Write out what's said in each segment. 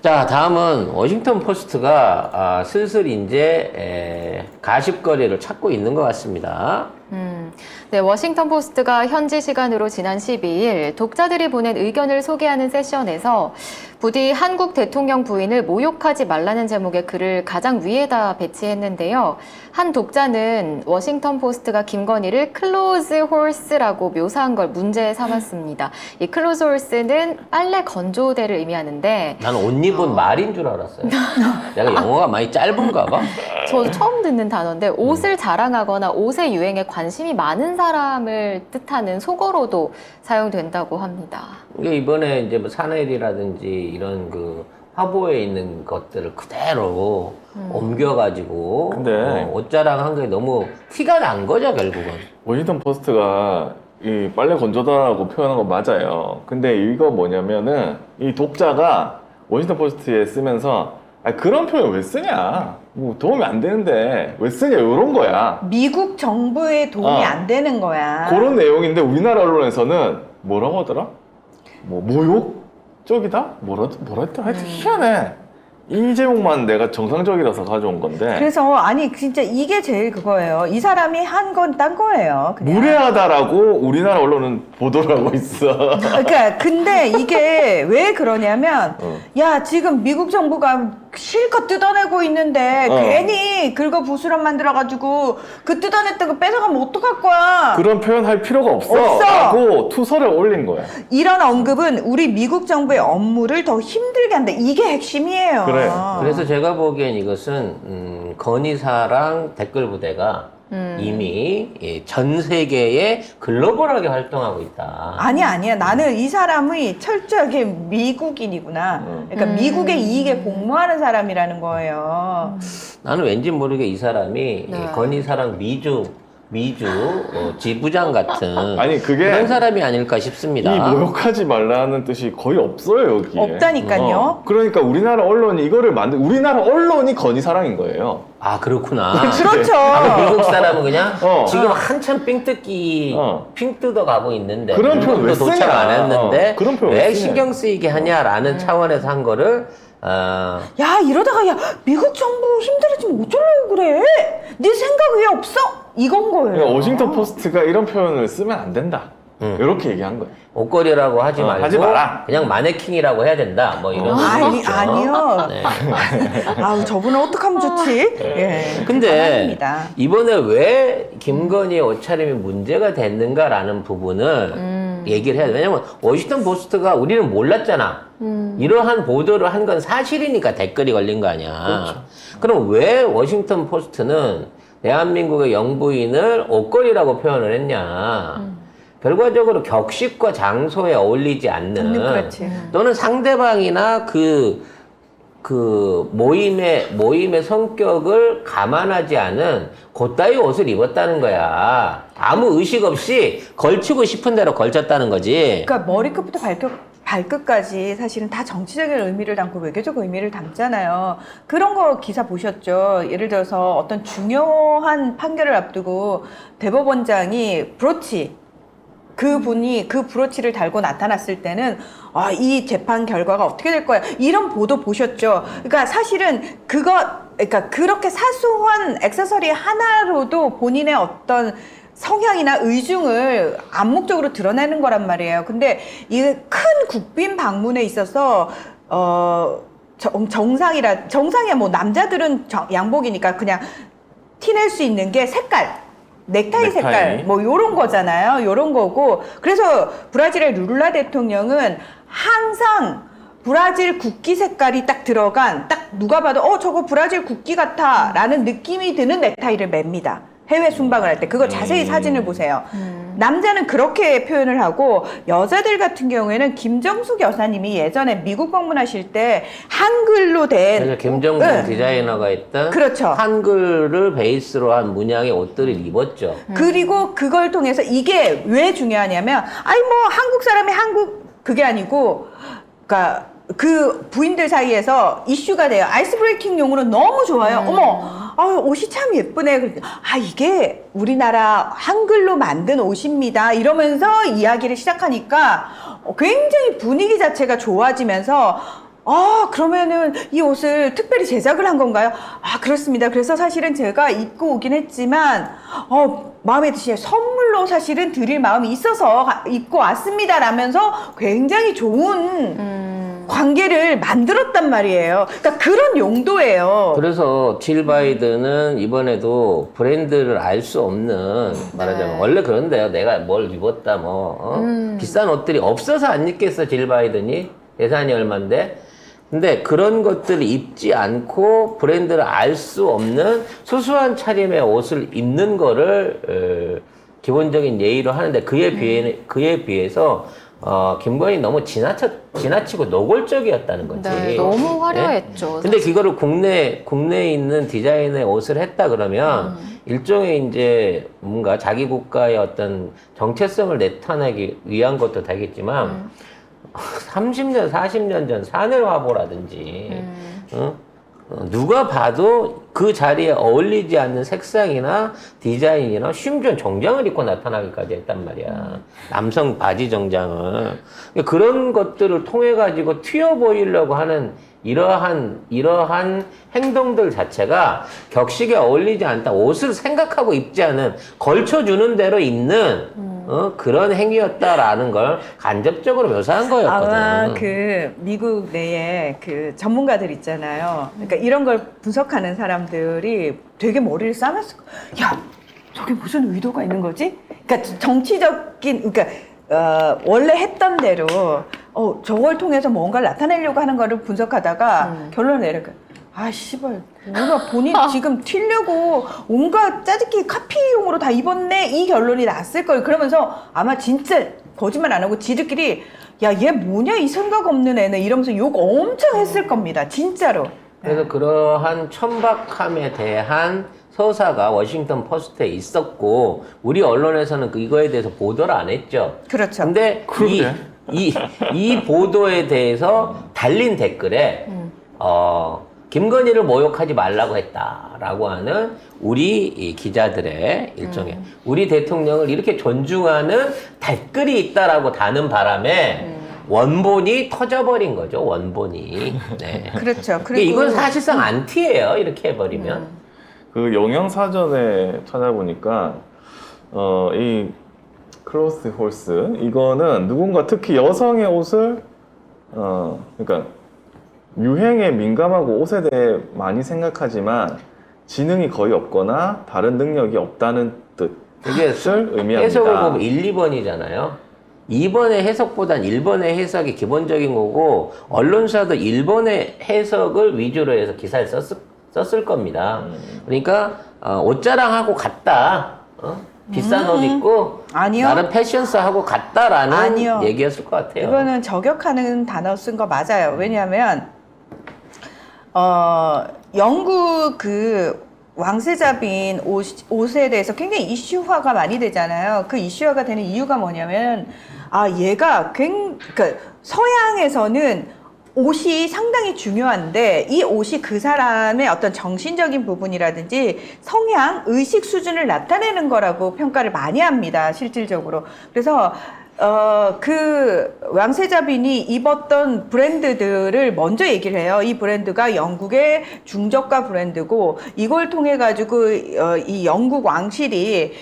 자, 다음은 워싱턴 포스트가 슬슬 이제 가십거리를 찾고 있는 것 같습니다. 네, 워싱턴 포스트가 현지 시간으로 지난 12일 독자들이 보낸 의견을 소개하는 세션에서 부디 한국 대통령 부인을 모욕하지 말라는 제목의 글을 가장 위에다 배치했는데요. 한 독자는 워싱턴 포스트가 김건희를 클로즈 홀스라고 묘사한 걸 문제 삼았습니다. 이 클로즈 홀스는 빨래 건조대를 의미하는데 나는 옷 입은 말인 줄 알았어요. 내가 영어가 많이 짧은가 봐. 저도 처음 듣는 단어인데 옷을 자랑하거나 옷의 유행에 관심이 많은 사람을 뜻하는 속어로도 사용된다고 합니다. 이게 이번에 이제 뭐 사넬이라든지 이런 그 화보에 있는 것들을 그대로 옮겨가지고 근데 옷 자랑한 게 너무 티가 난 거죠, 결국은. 워싱턴 포스트가 이 빨래 건조다라고 표현한 건 맞아요. 근데 이거 뭐냐면은 이 독자가 워싱턴 포스트에 쓰면서 그런 표현 왜 쓰냐? 뭐 도움이 안 되는데 왜 쓰냐? 이런 거야. 미국 정부에 도움이 안 되는 거야. 그런 내용인데 우리나라 언론에서는 뭐라고 하더라? 뭐 모욕 쪽이다? 뭐라 했더라? 하여튼 희한해. 이 제목만 내가 정상적이라서 가져온 건데 그래서 아니 진짜 이게 제일 그거예요. 이 사람이 한 건 딴 거예요. 그냥. 무례하다라고 우리나라 언론은 보도를 하고 있어. 그러니까 근데 이게 왜 그러냐면 야 지금 미국 정부가 실컷 뜯어내고 있는데 괜히 긁어 부스럼 만들어가지고 그 뜯어냈던 거 뺏어가면 어떡할 거야. 그런 표현 할 필요가 없어 라고 투서를 올린 거야. 이런 언급은 우리 미국 정부의 업무를 더 힘들게 한다. 이게 핵심이에요. 그래. 그래서 제가 보기엔 이것은 건의사랑 댓글 부대가 이미 전 세계에 글로벌하게 활동하고 있다. 아니야. 나는 이 사람이 철저하게 미국인이구나. 그러니까 미국의 이익에 복무하는 사람이라는 거예요. 나는 왠지 모르게 이 사람이 네. 건의사랑 미주 지부장 같은 아니, 그게 그런 사람이 아닐까 싶습니다. 이 모욕하지 말라는 뜻이 거의 없어요 여기에. 없다니까요. 그러니까 우리나라 언론이 이거를 우리나라 언론이 건의사랑인 거예요. 아, 그렇구나. 그렇죠. 미국 사람은 그냥 지금 한참 삥 뜯어 가고 있는데 그런 표현 왜 도착 쓰냐. 안 했는데 그런 표현 왜 왜 쓰냐. 신경 쓰이게 하냐라는 차원에서 한 거를 야 이러다가 야 미국 정부 힘들어지면 어쩌려고 그래? 네 생각 왜 없어? 이건 거예요. 그러니까 워싱턴 포스트가 이런 표현을 쓰면 안 된다. 이렇게 얘기한 거예요. 옷걸이라고 하지 말고 하지 마라. 그냥 마네킹이라고 해야 된다. 뭐 이런 의미죠. 아니요. 네. 아우 저분은 어떡하면 좋지? 예. 근데 가만입니다. 이번에 왜 김건희의 옷차림이 문제가 됐는가라는 부분을 얘기를 해야 돼. 왜냐면 워싱턴 포스트가 우리는 몰랐잖아. 이러한 보도를 한 건 사실이니까 댓글이 걸린 거 아니야. 그렇죠. 그럼 왜 워싱턴 포스트는 대한민국의 영부인을 옷걸이라고 표현을 했냐. 결과적으로 격식과 장소에 어울리지 않는 그렇지. 또는 상대방이나 그 모임의 성격을 감안하지 않은 그따위 옷을 입었다는 거야. 아무 의식 없이 걸치고 싶은 대로 걸쳤다는 거지. 그러니까 머리끝부터 발끝까지 사실은 다 정치적인 의미를 담고 외교적 의미를 담잖아요. 그런 거 기사 보셨죠? 예를 들어서 어떤 중요한 판결을 앞두고 대법원장이 브로치 그분이 그 브로치를 달고 나타났을 때는 이 재판 결과가 어떻게 될 거야 이런 보도 보셨죠. 그러니까 사실은 그러니까 그렇게 사소한 액세서리 하나로도 본인의 어떤 성향이나 의중을 암묵적으로 드러내는 거란 말이에요. 근데 이 큰 국빈 방문에 있어서 정상이야. 뭐 남자들은 양복이니까 그냥 티낼 수 있는 게 넥타이 색깔 뭐 요런 거잖아요. 요런 거고. 그래서 브라질의 룰라 대통령은 항상 브라질 국기 색깔이 딱 들어간 딱 누가 봐도 저거 브라질 국기 같아 라는 느낌이 드는 넥타이를 맵니다. 해외 순방을 할 때 그거 자세히 사진을 보세요. 남자는 그렇게 표현을 하고 여자들 같은 경우에는 김정숙 여사님이 예전에 미국 방문하실 때 한글로 된 그래서 김정근 디자이너가 했던 그렇죠. 한글을 베이스로 한 문양의 옷들을 입었죠. 그리고 그걸 통해서 이게 왜 중요하냐면 한국 사람이 그게 아니고 그러니까 그 부인들 사이에서 이슈가 돼요. 아이스 브레이킹 용으로 너무 좋아요. 어머, 옷이 참 예쁘네. 이게 우리나라 한글로 만든 옷입니다. 이러면서 이야기를 시작하니까 굉장히 분위기 자체가 좋아지면서 그러면은 이 옷을 특별히 제작을 한 건가요? 아, 그렇습니다. 그래서 사실은 제가 입고 오긴 했지만, 마음에 드시요. 선물로 사실은 드릴 마음이 있어서 입고 왔습니다. 라면서 굉장히 좋은 관계를 만들었단 말이에요. 그러니까 그런 용도예요. 그래서 질 바이든은 이번에도 브랜드를 알 수 없는, 말하자면 원래 그런데요. 내가 뭘 입었다 비싼 옷들이 없어서 안 입겠어, 질 바이든이. 예산이 얼만데. 근데 그런 것들을 입지 않고 브랜드를 알 수 없는 소소한 차림의 옷을 입는 거를 기본적인 예의로 하는데 그에 비해서 김건희 너무 지나치고 노골적이었다는 거지. 네, 너무 화려했죠. 근데 이거를 국내에 있는 디자인의 옷을 했다 그러면 일종의 이제 뭔가 자기 국가의 어떤 정체성을 나타내기 위한 것도 되겠지만 30년, 40년 전 사내 화보라든지 누가 봐도 그 자리에 어울리지 않는 색상이나 디자인이나 심지어 정장을 입고 나타나기까지 했단 말이야. 남성 바지 정장을. 그런 것들을 통해 가지고 튀어 보이려고 하는 이러한 행동들 자체가 격식에 어울리지 않다. 옷을 생각하고 입지 않은, 걸쳐주는 대로 입는 그런 행위였다라는 걸 간접적으로 묘사한 거였거든. 아마 그 미국 내에 그 전문가들 있잖아요. 그러니까 이런 걸 분석하는 사람들이 되게 머리를 싸맸을 거야. 야, 저게 무슨 의도가 있는 거지? 그러니까 정치적인, 그러니까 원래 했던 대로 저걸 통해서 뭔가를 나타내려고 하는 거를 분석하다가 결론을 내린 거야. 아, 씨발. 뭔가 본인 지금 튀려고 온갖 짜집기 카피용으로 다 입었네? 이 결론이 났을 거예요. 그러면서 아마 진짜 거짓말 안 하고 지들끼리 야, 얘 뭐냐? 이 생각 없는 애는 이러면서 욕 엄청 했을 겁니다. 진짜로. 그래서 그러한 천박함에 대한 서사가 워싱턴 포스트에 있었고 우리 언론에서는 이거에 대해서 보도를 안 했죠. 그렇죠. 근데 이 보도에 대해서 달린 댓글에 김건희를 모욕하지 말라고 했다라고 하는 우리 이 기자들의 일종의 우리 대통령을 이렇게 존중하는 댓글이 있다라고 다는 바람에 원본이 터져버린 거죠. 원본이. 네. 그렇죠. 그리고 이건 사실상 안티예요. 이렇게 해버리면. 그 영양 사전에 찾아보니까 이 클로스 홀스 이거는 누군가 특히 여성의 옷을 그러니까 유행에 민감하고 옷에 대해 많이 생각하지만 지능이 거의 없거나 다른 능력이 없다는 이게 뜻을 의미합니다. 해석을 보면 1, 2번이잖아요. 2번의 해석보단 1번의 해석이 기본적인 거고 언론사도 1번의 해석을 위주로 해서 기사를 썼을 겁니다. 그러니까 옷 자랑하고 갔다. 비싼 옷 입고 아니요. 나름 패션스하고 갔다라는 아니요. 얘기였을 것 같아요. 이거는 저격하는 단어 쓴 거 맞아요. 왜냐하면 영국 그 왕세자빈 옷에 대해서 굉장히 이슈화가 많이 되잖아요. 그 이슈화가 되는 이유가 뭐냐면 얘가 그러니까 서양에서는 옷이 상당히 중요한데 이 옷이 그 사람의 어떤 정신적인 부분이라든지 성향, 의식 수준을 나타내는 거라고 평가를 많이 합니다. 실질적으로. 그래서 그 왕세자빈이 입었던 브랜드들을 먼저 얘기를 해요. 이 브랜드가 영국의 중저가 브랜드고 이걸 통해 가지고 이 영국 왕실이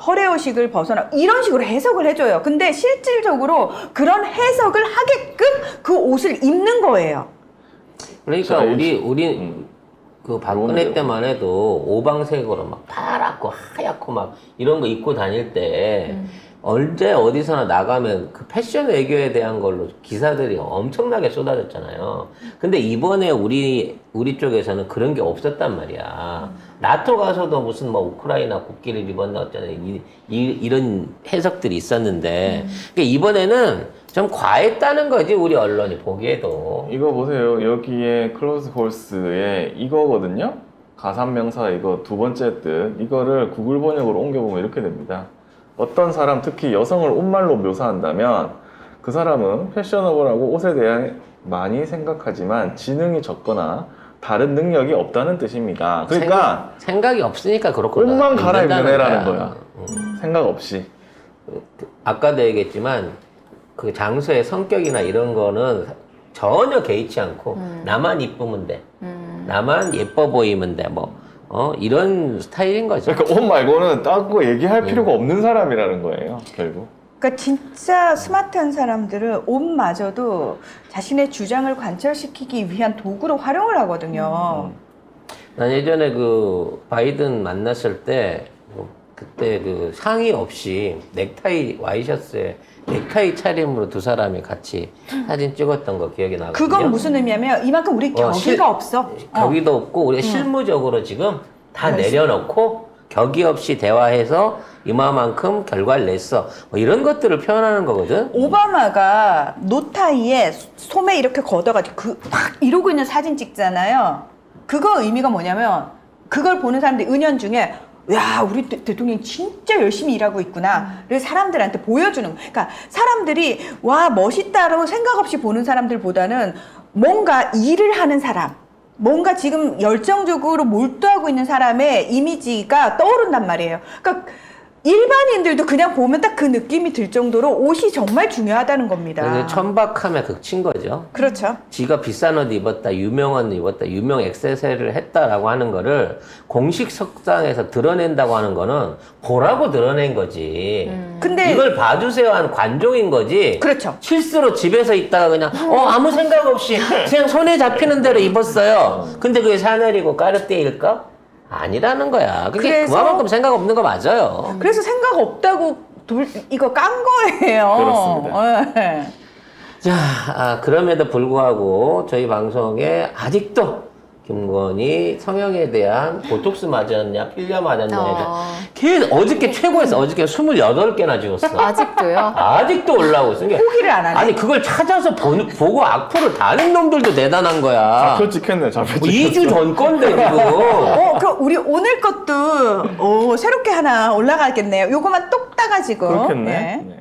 허례허식을 벗어나 이런 식으로 해석을 해줘요. 근데 실질적으로 그런 해석을 하게끔 그 옷을 입는 거예요. 그러니까 우리 그 박근혜 때만 해도 오방색으로 막 파랗고 하얗고 막 이런 거 입고 다닐 때 언제 어디서나 나가면 그 패션 외교에 대한 걸로 기사들이 엄청나게 쏟아졌잖아요. 근데 이번에 우리 쪽에서는 그런 게 없었단 말이야. 나토 가서도 무슨 뭐 우크라이나 국기를 입었나 어쩌나 이런 해석들이 있었는데 그러니까 이번에는 좀 과했다는 거지 우리 언론이 보기에도. 이거 보세요. 여기에 클로스 홀스에 이거거든요. 가산명사 이거 두 번째 뜻. 이거를 구글 번역으로 옮겨보면 이렇게 됩니다. 어떤 사람, 특히 여성을 옷말로 묘사한다면 그 사람은 패셔너블하고 옷에 대해 많이 생각하지만 지능이 적거나 다른 능력이 없다는 뜻입니다. 그러니까 생각이 없으니까 그렇거든. 옷만 갈아입는 애라는 거야. 거야. 생각 없이. 아까도 얘기했지만 그 장소의 성격이나 이런 거는 전혀 개의치 않고 나만 이쁘면 돼. 나만 예뻐 보이면 돼. 이런 스타일인 거죠. 그러니까 옷 말고는 따고 얘기할 필요가 없는 사람이라는 거예요, 결국. 그러니까 진짜 스마트한 사람들은 옷마저도 자신의 주장을 관철시키기 위한 도구로 활용을 하거든요. 난 예전에 그 바이든 만났을 때 그때 그 상의 없이 넥타이 와이셔츠에 넥타이 차림으로 두 사람이 같이 사진 찍었던 거 기억이 나거든요. 그건 무슨 의미냐면 이만큼 우리 격의가 없어. 격의도 없고 우리가 실무적으로 지금 다 내려놓고 격의 없이 대화해서 이마만큼 결과를 냈어. 이런 것들을 표현하는 거거든. 오바마가 노타이에 소매 이렇게 걷어가지고 막 이러고 있는 사진 찍잖아요. 그거 의미가 뭐냐면 그걸 보는 사람들이 은연중에 야 우리 대통령이 진짜 열심히 일하고 있구나를 사람들한테 보여주는 거예요. 그러니까 사람들이 와 멋있다라고 생각 없이 보는 사람들보다는 뭔가 일을 하는 사람, 뭔가 지금 열정적으로 몰두하고 있는 사람의 이미지가 떠오른단 말이에요. 그러니까 일반인들도 그냥 보면 딱 그 느낌이 들 정도로 옷이 정말 중요하다는 겁니다. 그래서 천박함에 극친 거죠. 그렇죠. 지가 비싼 옷 입었다, 유명한 옷 입었다, 유명 액세서리를 했다라고 하는 거를 공식 석상에서 드러낸다고 하는 거는 보라고 드러낸 거지. 근데 이걸 봐주세요 하는 관종인 거지. 그렇죠. 실수로 집에서 있다가 그냥 아무 생각 없이 그냥 손에 잡히는 대로 입었어요. 근데 그게 샤넬이고 까르띠에일까? 아니라는 거야. 그게 그래서- 그만큼 생각 없는 거 맞아요. 그래서 생각 없다고 이거 깐 거예요. 그렇습니다. 네. 자, 그럼에도 불구하고 저희 방송에 아직도 김건희 성형에 대한 보톡스 맞았냐, 필러 맞았냐. 걔 어저께 최고였어. 어저께 28개나 지웠어. 아직도요? 아직도 올라오고 있어. 그러니까 포기를 안 하네. 아니, 그걸 찾아서 보고 악플을 다는 놈들도 대단한 거야. 잡혀 찍혔네, 잡혀 찍혔어. 2주 전 건데, 지금. 그럼 우리 오늘 것도 새롭게 하나 올라가겠네요. 요거만 똑 따가지고. 그렇겠네. 네. 네.